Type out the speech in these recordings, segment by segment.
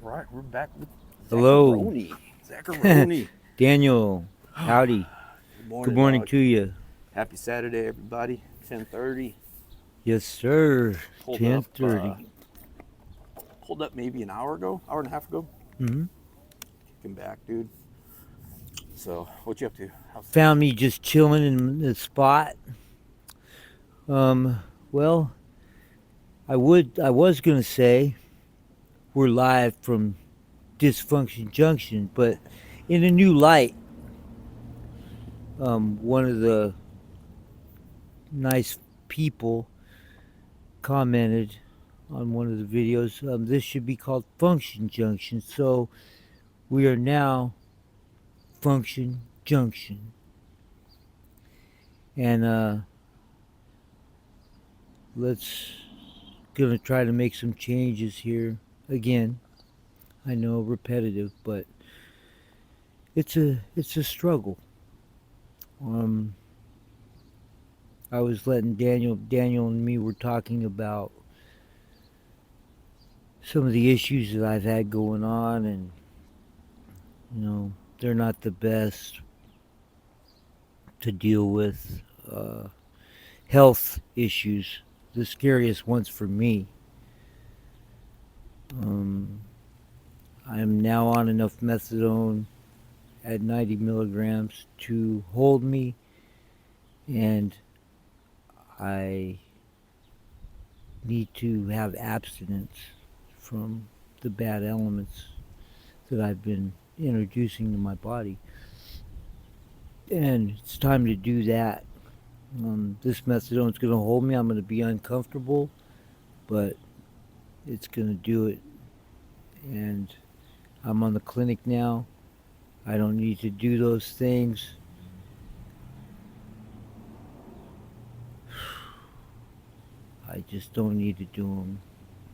All right, we're back with Hello, Zackaroni. Zackaroni. Daniel. Howdy. Good Good morning, morning dog. to you. Happy Saturday, everybody. 10:30. Yes, sir. Pulled up. 10:30. Pulled up maybe an hour ago, hour and a half ago. Mm-hmm. Kicking back, dude. So, what you up to? How's things? Found me just chilling in the spot. Um, well, I was gonna say we're live from Dysfunction Junction, but in a new light. One of the nice people commented on one of the videos. This should be called Function Junction. So we are now Function Junction. And let's gonna try to make some changes here again. I know repetitive, but it's a struggle. Um, I was letting Daniel and me were talking about some of the issues that I've had going on, and they're not the best to deal with. Health issues, the scariest ones for me. Um, I'm now on enough methadone at 90 milligrams to hold me, and I need to have abstinence from the bad elements that I've been introducing to my body. And it's time to do that. This methadone is going to hold me. I'm going to be uncomfortable, but it's going to do it. And I'm on the clinic now. I don't need to do those things. I just don't need to do them.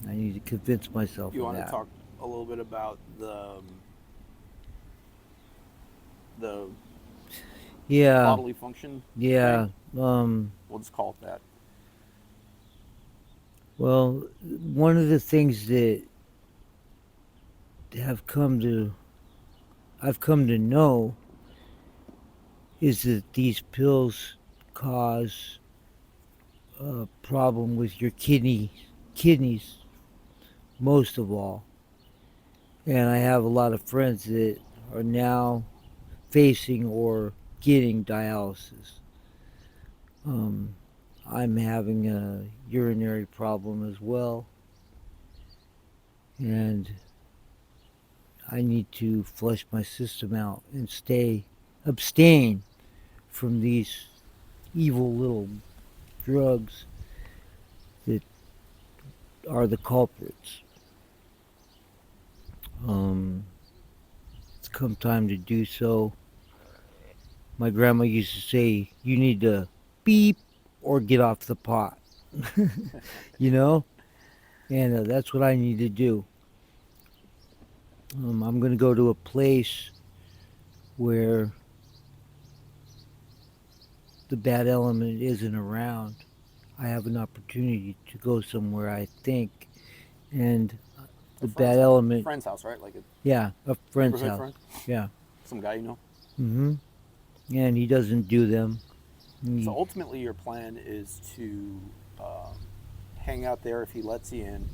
I need to convince myself You of want to that. talk a little bit about the Yeah, bodily function thing? yeah. Um, We'll just call it that. well, one of the things that have come to I've come to know is that these pills cause a problem with your kidneys most of all. And I have a lot of friends that are now facing or getting dialysis. Um, I'm having a urinary problem as well, and I need to flush my system out and abstain from these evil little drugs that are the culprits. Um, it's come time to do so. My grandma used to say, "You need to beep or get off the pot," you know, and that's what I need to do. I'm going to go to a place where the bad element isn't around. I have an opportunity to go somewhere, I think, and A the bad element, friend's house, right? Like a yeah, a friend's neighborhood house, friend, yeah. some guy you know. And he doesn't do them. So He, ultimately, your plan is to hang out there if he lets you in,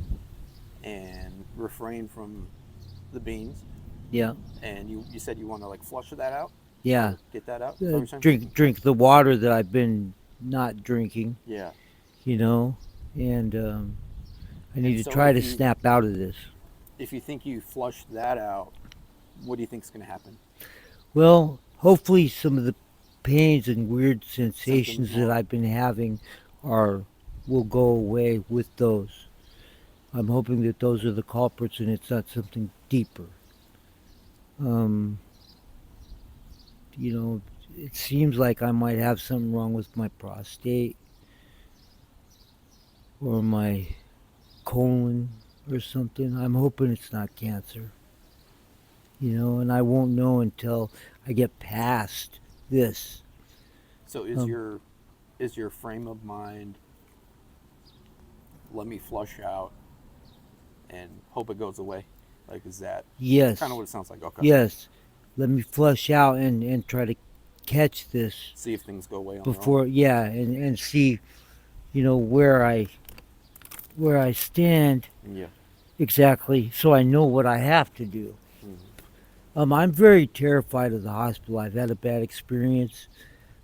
and refrain from the beans. yeah, And you said you want to like flush that out yeah. or get that out. Is that what you're saying? Drink the water that I've been not drinking, Yeah. you know, and I need And to so try to snap out of this. if you think you flush that out, what do you think is going to happen? Well, hopefully some of the pains and weird Symptoms sensations that more. I've been having are will go away with those. I'm hoping that those are the culprits and it's not something deeper. Um, you know, it seems like I might have something wrong with my prostate or my colon or something. I'm hoping it's not cancer, and I won't know until I get past this. So Um, is your frame of mind, let me flush out and hope it goes away? Like, is that Yes. kind of what it sounds like? Okay. Yes. Let me flush out and try to catch this See if things go away on their own. before, yeah, and see, where I stand Yeah. exactly, so I know what I have to do. Hmm. I'm very terrified of the hospital. I've had a bad experience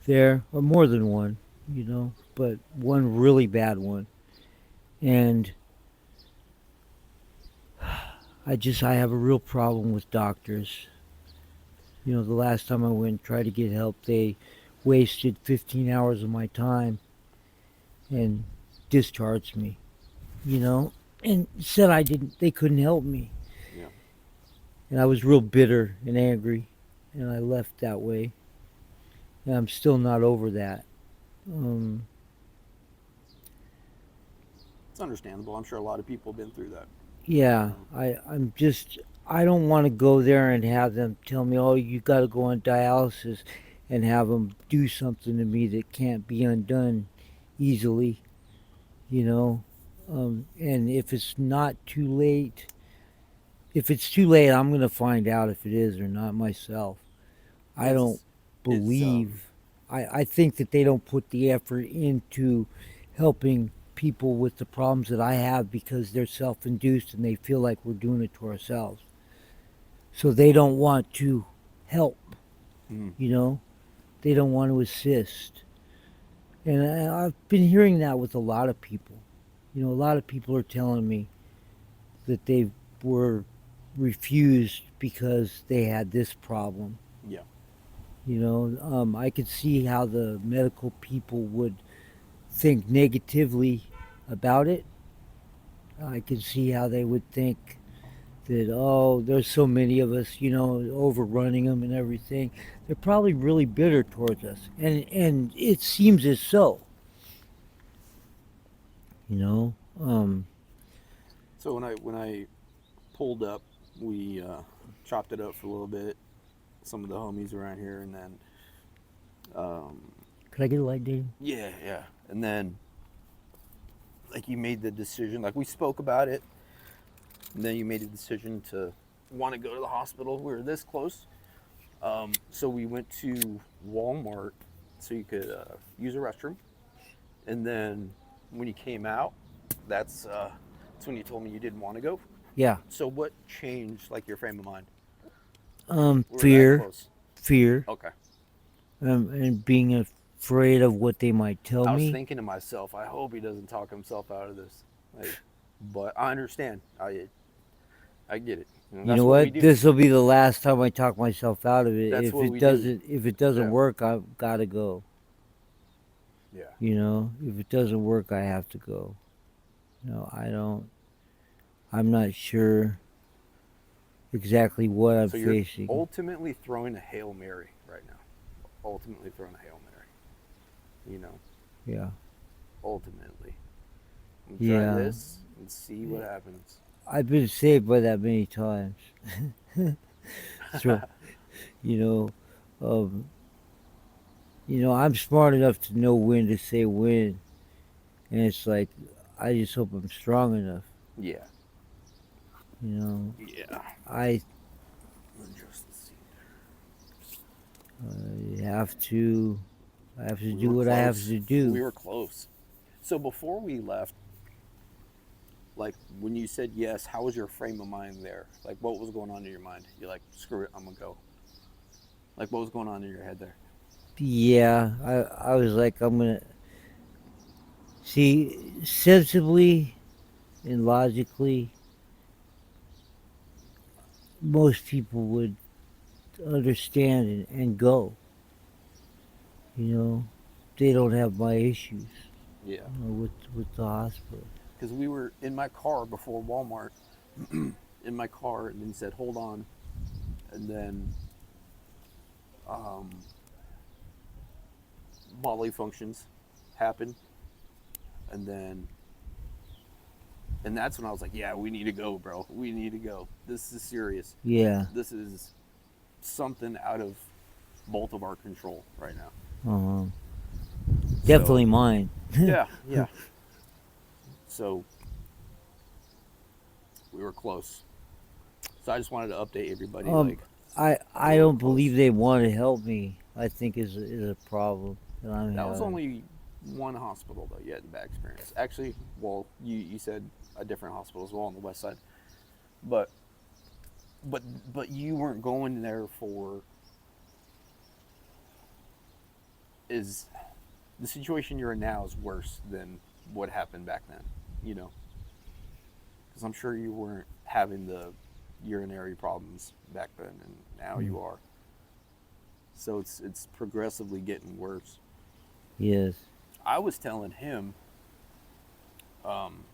there, or more than one, but one really bad one, and I have a real problem with doctors. The last time I went and tried to get help, they wasted 15 hours of my time and discharged me, and said they couldn't help me. Yeah. And I was real bitter and angry, and I left that way. And I'm still not over that. Um, It's understandable. I'm sure a lot of people have been through that. yeah, Um, I don't want to go there and have them tell me, oh, you got to go on dialysis, and have them do something to me that can't be undone easily, you know. And if it's too late, I'm going to find out if it is or not myself. I don't it's believe, I think that they don't put the effort into helping people with the problems that I have because they're self induced and they feel like we're doing it to ourselves. So they don't want to help, mm, you know? They don't want to assist. And I've been hearing that with a lot of people. A lot of people are telling me that they were refused because they had this problem. yeah. I could see how the medical people would think negatively about it. I could see how they would think that, oh, there's so many of us, overrunning them and everything. They're probably really bitter towards us, and it seems as so. You know, um, So when I pulled up, we chopped it up for a little bit. Some of the homies around here, and then um, could I get a light, Dave? yeah, yeah, and then like you made the decision. Like we spoke about it, and then you made the decision to want to go to the hospital. We were this close, so we went to Walmart so you could use a restroom, and then when you came out, that's when you told me you didn't want to go. Yeah. So what changed, like your frame of mind? We were that Fear, close. fear, Okay. and being afraid of what they might tell I was me. thinking to myself, I hope he doesn't talk himself out of this. Like, but I understand. I get it. You That's know what we what? do. This will be the last time I talk myself out of it. That's If what it we do. doesn't, if it doesn't Yeah. work, I've got to go. Yeah. If it doesn't work, I have to go. I don't. I'm not sure exactly what I'm So you're facing. ultimately throwing a Hail Mary right now. Ultimately throwing a Hail Mary. Yeah. Ultimately. I'm gonna try Yeah. this and see what happens. I've been saved by that many times. So, you know, um, I'm smart enough to know when to say when, and it's like I just hope I'm strong enough. Yeah. You know, Yeah. I Adjust the seat. have to, We do were what I have close. to do. We were close. So before we left, like when you said yes, how was your frame of mind there? Like what was going on in your mind? You're like, screw it, I'm gonna go. Like what was going on in your head there? Yeah, I was like, I'm gonna see sensibly and logically. Most people would understand and go. They don't have my issues. Yeah. With the hospital. Because we were in my car before Walmart, in my car, and then said, hold on. And then um, bodily functions happened. And that's when I was like, yeah, we need to go, bro. We need to go. This is serious. Yeah. This is something out of both of our control right now. Uh-huh. Definitely So, mine. yeah, yeah. So we were close. So I just wanted to update everybody. Um, Like, I we're don't close. believe they want to help me. I think is a problem that I'm That was having. only one hospital though. You had the bad experience. Actually, well, you said a different hospital as well on the west side, but but but you weren't going there for is the situation you're in now is worse than what happened back then. You know, because I'm sure you weren't having the urinary problems back then, and now Mm, you are. So it's progressively getting worse. yes. I was telling him, um,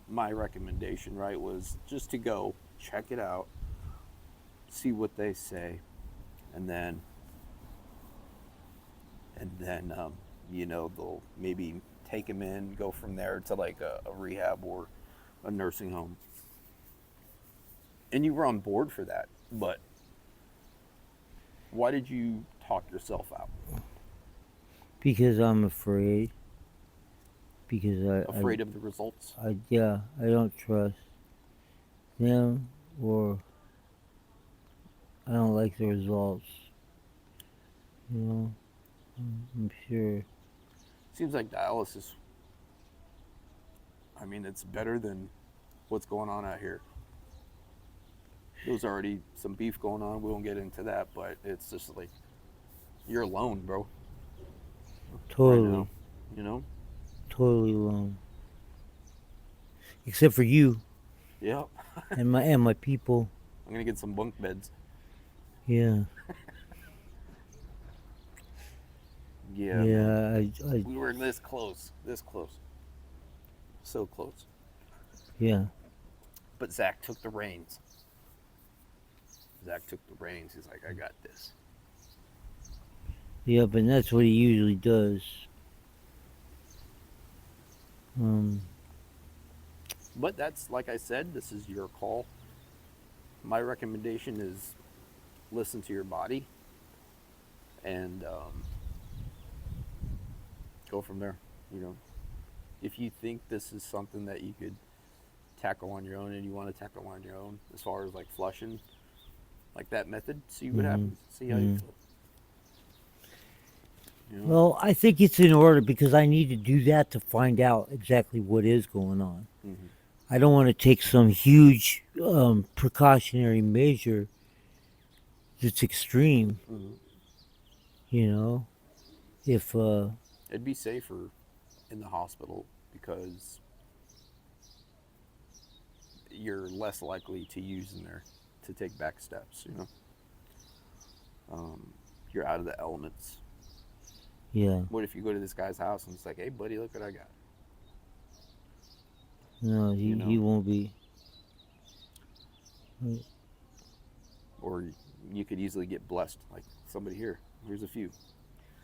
my recommendation, right, was just to go check it out, see what they say, and then they'll maybe take him in, go from there to like a rehab or a nursing home. And you were on board for that, but why did you talk yourself out? Because I'm afraid. Because Afraid of the results? yeah, I don't trust them, or I don't like the results. You know, I'm sure. Seems like dialysis. I mean, it's better than what's going on out here. There's already some beef going on. We won't get into that, but it's just like you're alone, bro, right now. Totally, You know? totally alone. Except for you Yep. and my people. I'm gonna get some bunk beds. Yeah, Yeah, man. yeah. We were this close, so close. Yeah, But Zach took the reins. Zach took the reins. He's like, I got this. yeah. But that's what he usually does. Um, But that's like I said, this is your call. My recommendation is listen to your body and go from there. You know, if you think this is something that you could tackle on your own and you want to tackle on your own, as far as like flushing, like that method, see what hmm happens. See how you hmm feel. You know. Well, I think it's in order because I need to do that to find out exactly what is going on. Mm-hmm. I don't want to take some huge precautionary measure that's extreme. Mm-hmm. You know, if It'd be safer in the hospital because you're less likely to use in there to take back steps. You know, you're out of the elements. yeah, What if you go to this guy's house and it's like, hey, buddy, look what I got? no, You he know, won't be. or you could easily get blessed. Like somebody here, here's a few.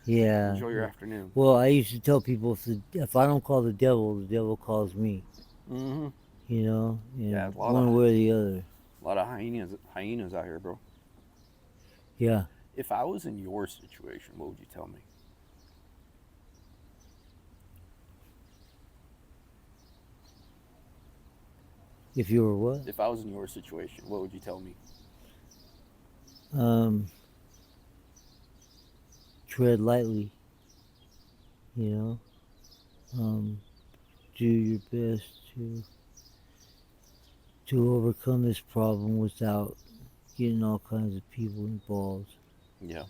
Yeah. Enjoy your afternoon. Well, I used to tell people if I don't call the devil calls me. Mm-hmm. You know, Yeah, and one way or the other. a lot of hyenas out here, bro. Yeah. If I was in your situation, what would you tell me? If you were what? If I was in your situation, what would you tell me? Um, tread lightly. You know, um, do your best to overcome this problem without getting all kinds of people involved. Yeah.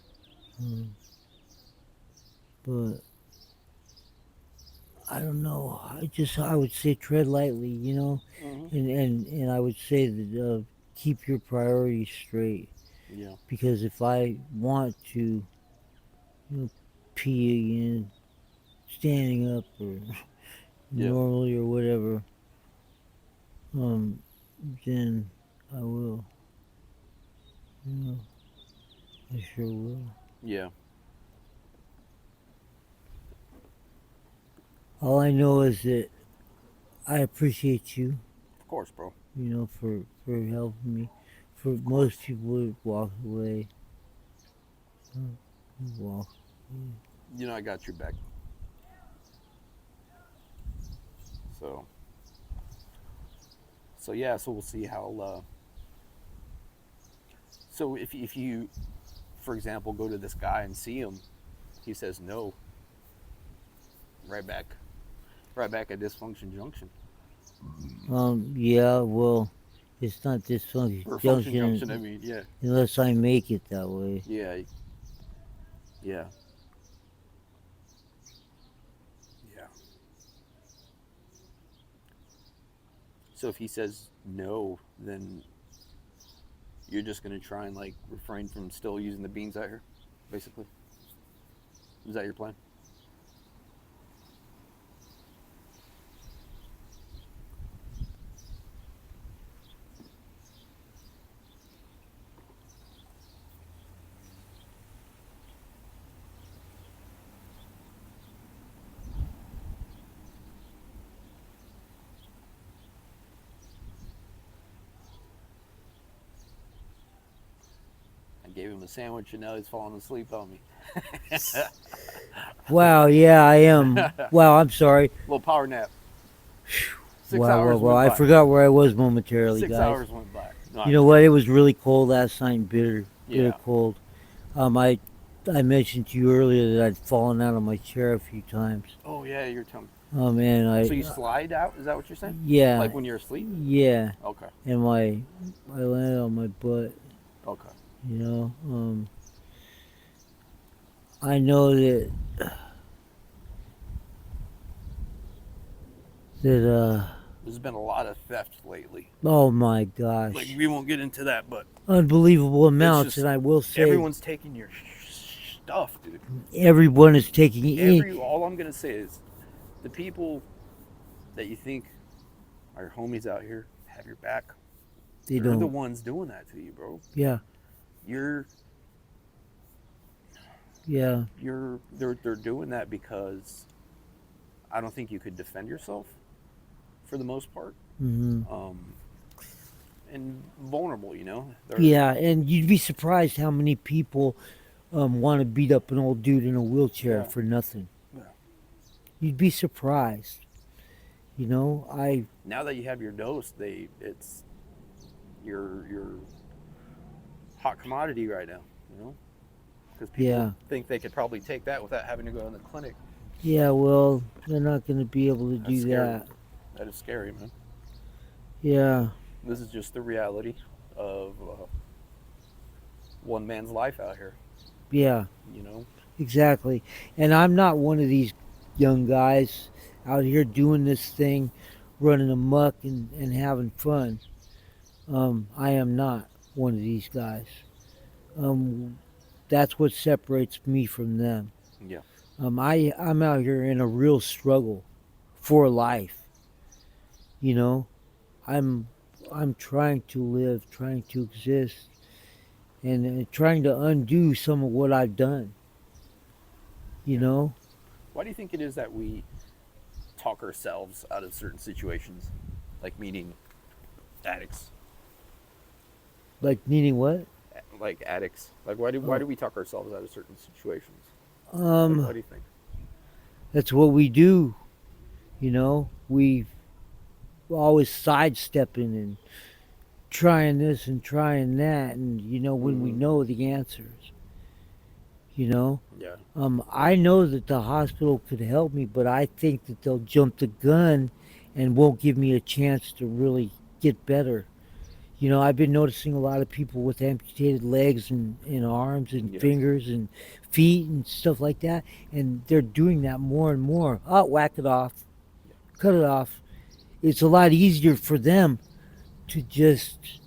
Um, but I don't know. I would say tread lightly. You know, Mm-hmm. and I would say that keep your priorities straight. Yeah. Because if I want to, pee again, standing up or Yeah. normally or whatever, um, then I will. You know, I sure will. Yeah. All I know is that I appreciate you, Of course, bro. for helping me. For Of most course. people would walk away, walk. You know I got your back. So. So yeah. So we'll see So if you, for example, go to this guy and see him, he says no. Right back, right back at dysfunction junction Yeah, well, it's not dysfunction or function junction. I junction mean, yeah, unless I make it that way. yeah, yeah, yeah. So if he says no, then you're just gonna try and like refrain from still using the beans out here, basically. Is that your plan? I gave him a sandwich and now he's falling asleep on me. Wow, yeah, I am. Wow, I'm sorry. Little power nap. Six Wow, hours wow, wow. went I by. forgot where I was momentarily, 6 hours guys. went by. No, You know what? It was really cold last night, bitter, bitter yeah. cold. I mentioned to you earlier that I'd fallen out of my chair a few times. Oh yeah, you're telling me. Oh man, So you slide out? Is that what you're saying? yeah, Like when you're asleep? yeah, Okay. and I landed on my butt. Okay. You know, I know that. There's been a lot of theft lately. Oh my Like gosh, we won't get into that, but unbelievable amounts, just and I will say everyone's taking your stuff, dude. everyone is taking it. All I'm gonna say is, the people that you think are your homies out here have your back. They They're the don't. ones doing that to you, bro. Yeah, You're yeah, they're doing that because I don't think you could defend yourself for the most part. hmm And vulnerable, you know. yeah. And you'd be surprised how many people want to beat up an old dude in a wheelchair Yeah. for nothing. Yeah. You'd be surprised. You know, Now that you have your dose, it's your hot commodity right now. You know, because people Yeah. think they could probably take that without having to go in the clinic. Yeah, well, they're not going to be able to do scary. that. That is scary, man. Yeah, This is just the reality of one man's life out here. yeah, You know. exactly. And I'm not one of these young guys out here doing this thing, running amok and having fun. I am not one of these guys. Um, that's what separates me from them. Yeah. I'm out here in a real struggle for life. You know, I'm I'm trying to live, trying to exist, and trying to undo some of what I've done. You Yeah. know, Why do you think it is that we talk ourselves out of certain situations, like meeting addicts, like meaning what? like addicts? Like why do we talk ourselves out of certain situations? Like Um, what do you think? that's what we do. You know, we always sidestepping and trying this and trying that, and when we Hmm. know the answers. You know, Yeah. I know that the hospital could help me, but I think that they'll jump the gun and won't give me a chance to really get better. I've been noticing a lot of people with amputated legs and arms and Yeah. fingers and feet and stuff like that, and they're doing that more and more. Oh, whack it off, cut it off. It's a lot easier for them to just,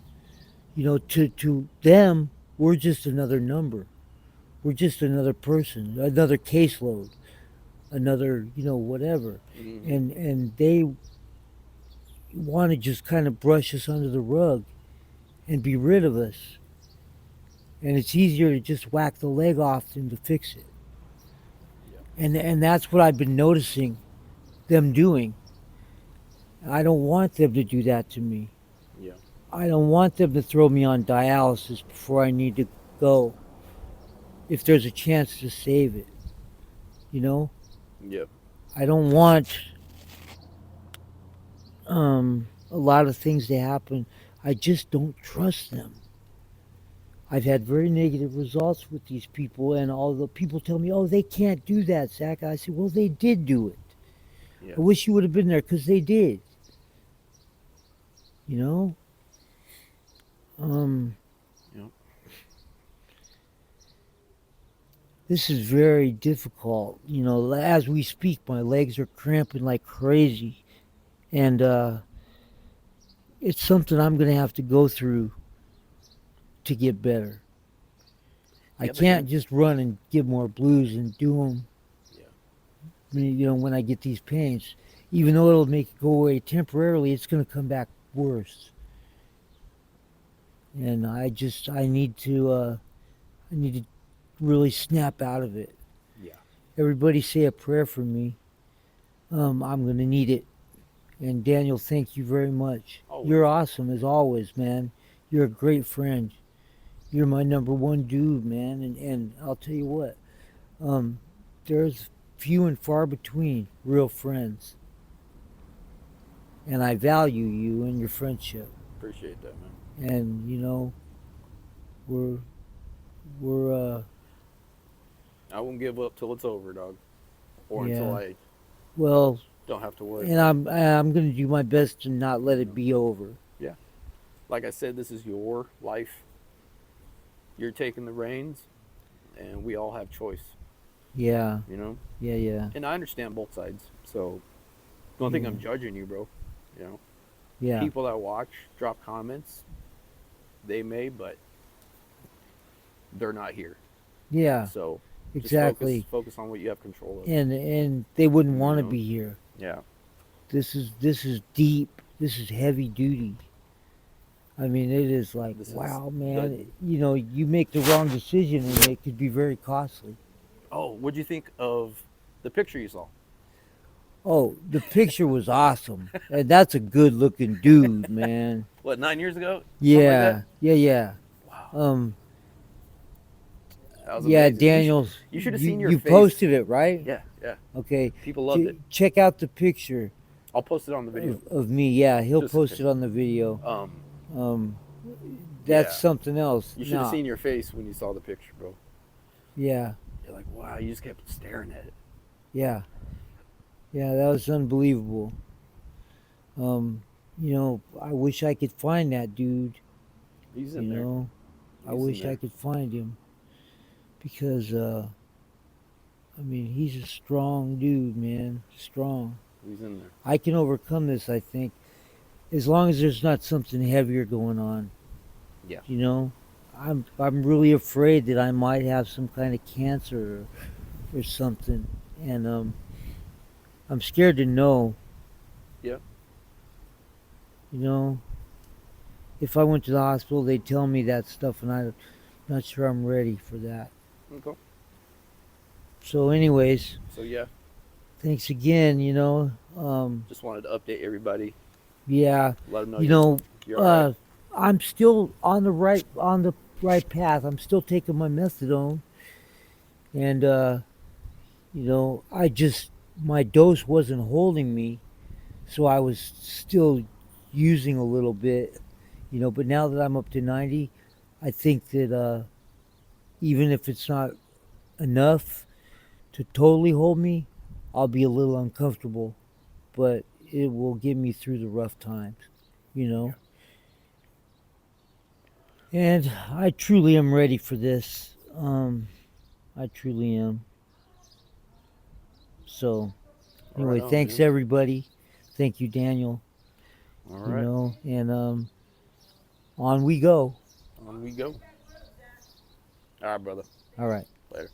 to them, we're just another number. We're just another person, another caseload, another, whatever. Hmm. And they want to just kind of brush us under the rug and be rid of us. And it's easier to just whack the leg off than to fix it. Yeah. And that's what I've been noticing them doing. I don't want them to do that to me. Yeah. I don't want them to throw me on dialysis before I need to go if there's a chance to save it. You know? Yeah. I don't want a lot of things to happen. I just don't trust them. I've had very negative results with these people, and all the people tell me, "Oh, they can't do that, Zach." I said, "Well, they did do it. Yeah. I wish you would have been there because they did." You know, um, Yep. this is very difficult. You know, as we speak, my legs are cramping like crazy, and it's something I'm going to have to go through to get better. I Yeah, but can't just run and get more blues and do them. Yeah. You know, when I get these pains, even though it'll make it go away temporarily, it's going to come back worse. And I need to really snap out of it. Yeah. Everybody say a prayer for me. I'm going to need it. And Daniel, thank you very much. Always. You're awesome as always, man. You're a great friend. You're my number one dude, man. And I'll tell you what, um, there's few and far between real friends. And I value you and your friendship. Appreciate that, man. And you know, we're we're I won't give up till it's over, dog. Or until yeah. I Well, don't have to worry. and I'm gonna do my best to not let it be over. Yeah. Like I said, this is your life. You're taking the reins, and we all have choice. Yeah, You know. yeah. And I understand both sides, so don't think Yeah. I'm judging you, bro. You know, Yeah, people that watch drop comments. They may, but they're not here. yeah. So just Exactly. focus on what you have control of. And they wouldn't want to know? be here. Yeah. This is deep. This is heavy duty. I mean, it is like, This is wow, the- man. You know, you make the wrong decision and it could be very costly. Oh, what'd you think of the picture you saw? Oh, the picture was awesome. And that's a good looking dude, man. What, 9 years ago? Something like Yeah, that? yeah. Wow. That was Yeah, amazing. Daniel, You should have seen your you face. posted it, right? Yeah, yeah. Okay. People loved it. Check out the picture I'll post it on the video. of me. Yeah, he'll Just post okay. it on the video. Um, that's Yeah. something else. You should have Now, seen your face when you saw the picture, bro. Yeah, You're like, wow, you just kept staring at it. yeah, yeah. That was unbelievable. You know, I wish I could find that dude. He's You in there. know, I He's in wish I there. could find him because I mean, he's a strong dude, man. Strong. He's in there. I can overcome this, I think, as long as there's not something heavier going on. Yeah. You know, I'm really afraid that I might have some kind of cancer or something, and I'm scared to know. Yeah. You know, if I went to the hospital, they'd tell me that stuff, and I'm not sure I'm ready for that. Okay. So, anyways, So yeah, thanks again. You know, just wanted to update everybody. yeah, Let them know you know, you're all right. I'm still on the right path. I'm still taking my methadone, and you know, my dose wasn't holding me, so I was still using a little bit, you know. But now that I'm up to 90, I think that even if it's not enough to totally hold me, I'll be a little uncomfortable, but it will get me through the rough times, you know. And I truly am ready for this. I truly am. So, anyway, Right on, thanks man. everybody. Thank you, Daniel. All You right. know, and on we go. On we go. All right, brother. All right. Later.